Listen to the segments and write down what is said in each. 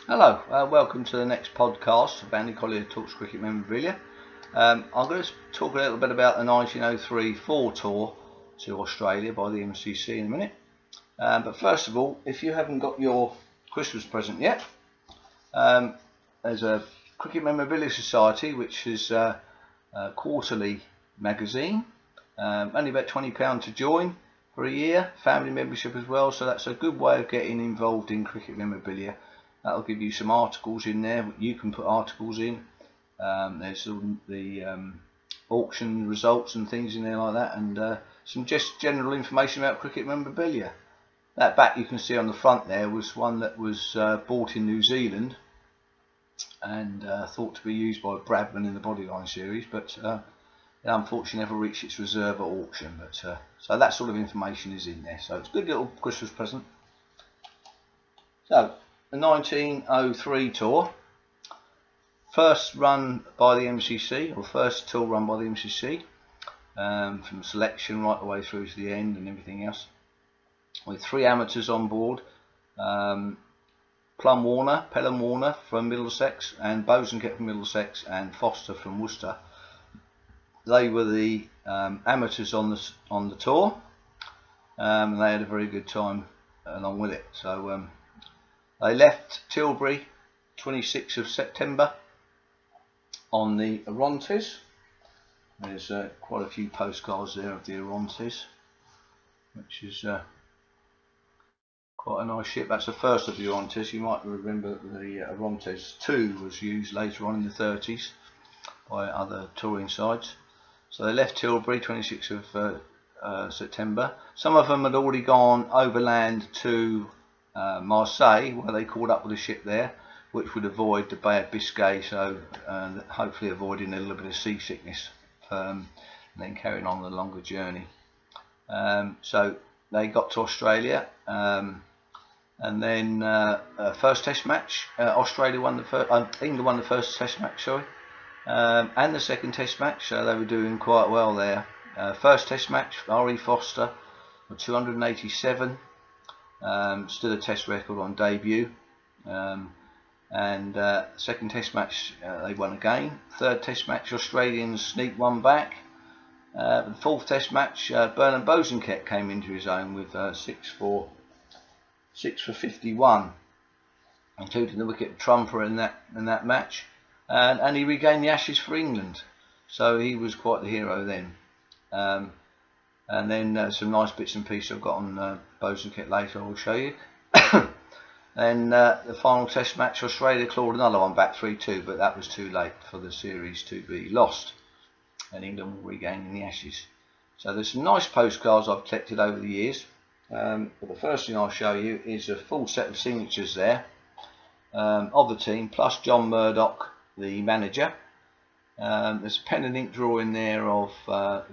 Hello, welcome to the next podcast of Andy Collier-talks cricket memorabilia. I'm going to talk a little bit about the 1903 Fall Tour to Australia by the MCC in a minute. But first of all, if you haven't got your Christmas present yet, there's a Cricket Memorabilia Society, which is a quarterly magazine, only about £20 to join for a year, family membership as well, so that's a good way of getting involved in cricket memorabilia. That'll give you some articles in there. You can put articles in. There's the auction results and things in there like that, and some just general information about cricket memorabilia. That bat you can see on the front there was one that was bought in New Zealand and thought to be used by Bradman in the Bodyline series, but unfortunately never reached its reserve at auction. But so that sort of information is in there. So it's a good little Christmas present. So the 1903 tour, first run by the MCC, or first tour run by the MCC, from selection right the way through to the end and everything else, with 3 amateurs on board, Pelham Warner from Middlesex, and Bosanquet from Middlesex, and Foster from Worcester. They were the amateurs on the tour, and they had a very good time along with it. So they left Tilbury 26th of September on the Orontes. There's quite a few postcards there of the Orontes, which is quite a nice ship. That's the first of the Orontes. You might remember that the Orontes 2 was used later on in the 30s by other touring sides. So they left Tilbury 26th of September. Some of them had already gone overland to Marseille, where they caught up with a ship there, which would avoid the Bay of Biscay, so hopefully avoiding a little bit of seasickness, and then carrying on the longer journey. So they got to Australia, and then first Test match, Australia won the first, England won the first Test match, sorry, and the second Test match. So they were doing quite well there. First Test match, R.E. Foster, 287. Still a Test record on debut, and second Test match they won again. Third Test match, Australians sneaked one back. The fourth Test match, Bernard Bosanquet came into his own with 6 for 51, including the wicket trumper in that match, and he regained the Ashes for England. So he was quite the hero then. And then some nice bits and pieces I've got on Bosanquet later I will show you. Then the final Test match, Australia clawed another one back 3-2, but that was too late for the series to be lost, and England will regain the Ashes. So there's some nice postcards I've collected over the years. But the first thing I'll show you is a full set of signatures there of the team, plus John Murdoch, the manager. There's a pen and ink drawing there of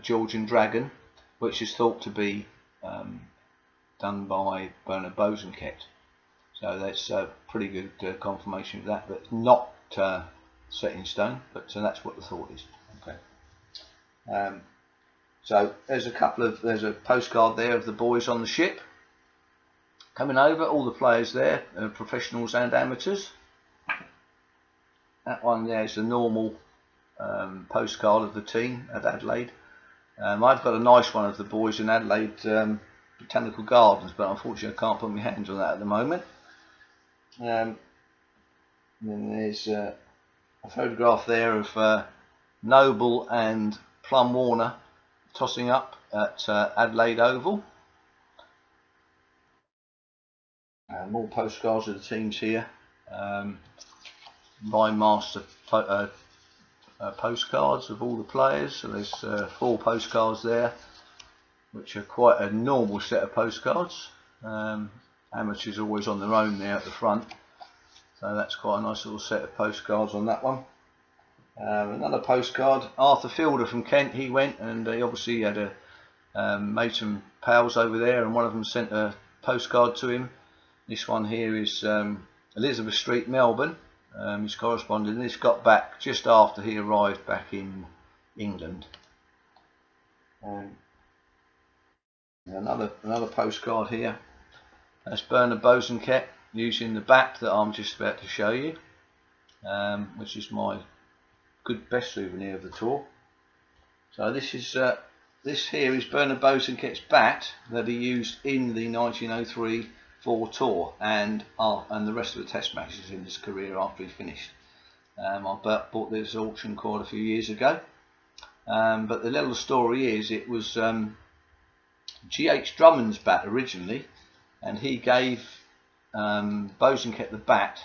Georgian Dragon, which is thought to be done by Bernard Bosanquet. So that's a pretty good confirmation of that, but not set in stone, but that's what the thought is. Okay. So there's a postcard there of the boys on the ship coming over, all the players there, professionals and amateurs. That one there is the normal postcard of the team at Adelaide. I've got a nice one of the boys in Adelaide Botanical Gardens, but unfortunately I can't put my hands on that at the moment. Then there's a photograph there of Noble and Plum Warner tossing up at Adelaide Oval. More postcards of the teams here. Vine Master postcards of all the players. So there's 4 postcards there, which are quite a normal set of postcards. Amateurs always on their own there at the front, so that's quite a nice little set of postcards on that one. Another postcard, Arthur Fielder from Kent. He went, and he obviously had made some pals over there, and one of them sent a postcard to him. This one here is Elizabeth Street, Melbourne. His correspondent. This got back just after he arrived back in England. Another postcard here. That's Bernard Bosanquet, using the bat that I'm just about to show you, which is my best souvenir of the tour. So this here is Bernard Bosanquet's bat that he used in the 1903-4 tour and the rest of the Test matches in his career after he finished. I bought this at auction quite a few years ago, but the little story is it was G.H. Drummond's bat originally, and he gave Bosanquet the bat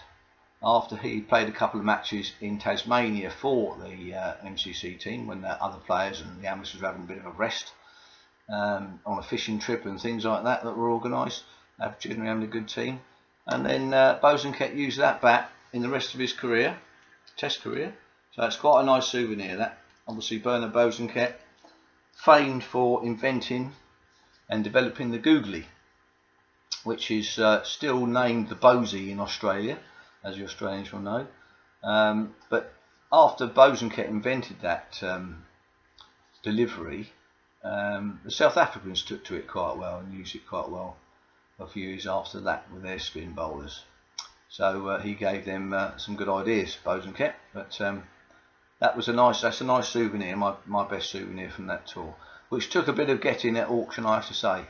after he played a couple of matches in Tasmania for the MCC team when the other players and the amateurs were having a bit of a rest on a fishing trip and things like that were organised, generally having a good team. And then Bosanquet used that bat in the rest of his career, Test career. So it's quite a nice souvenir, that. Obviously Bernard Bosanquet, famed for inventing and developing the googly, which is still named the Bosey in Australia, as the Australians will know. But after Bosanquet invented that delivery, the South Africans took to it quite well and used it quite well a few years after that with their spin bowlers. So he gave them some good ideas, Bosanquet. But that's a nice souvenir, my best souvenir from that tour, which took a bit of getting at auction, I have to say.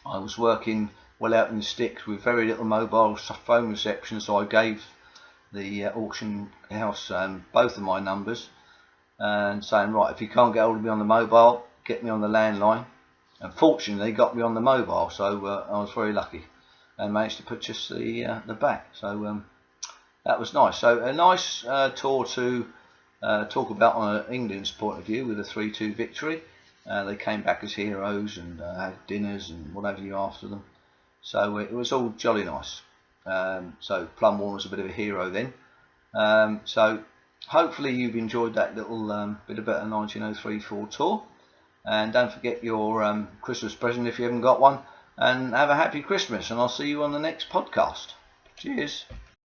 I was working well out in the sticks with very little mobile phone reception, so I gave the auction house both of my numbers and saying, right, if you can't get hold of me on the mobile, get me on the landline. And fortunately they got me on the mobile, so I was very lucky and managed to purchase the bat. So that was nice. So a nice tour to talk about on England's point of view with a 3-2 victory. They came back as heroes and had dinners and what have you after them. So it was all jolly nice. So Plumborn was a bit of a hero then. So hopefully you've enjoyed that little bit about a 1903-4 tour. And don't forget your Christmas present if you haven't got one. And have a happy Christmas. And I'll see you on the next podcast. Cheers.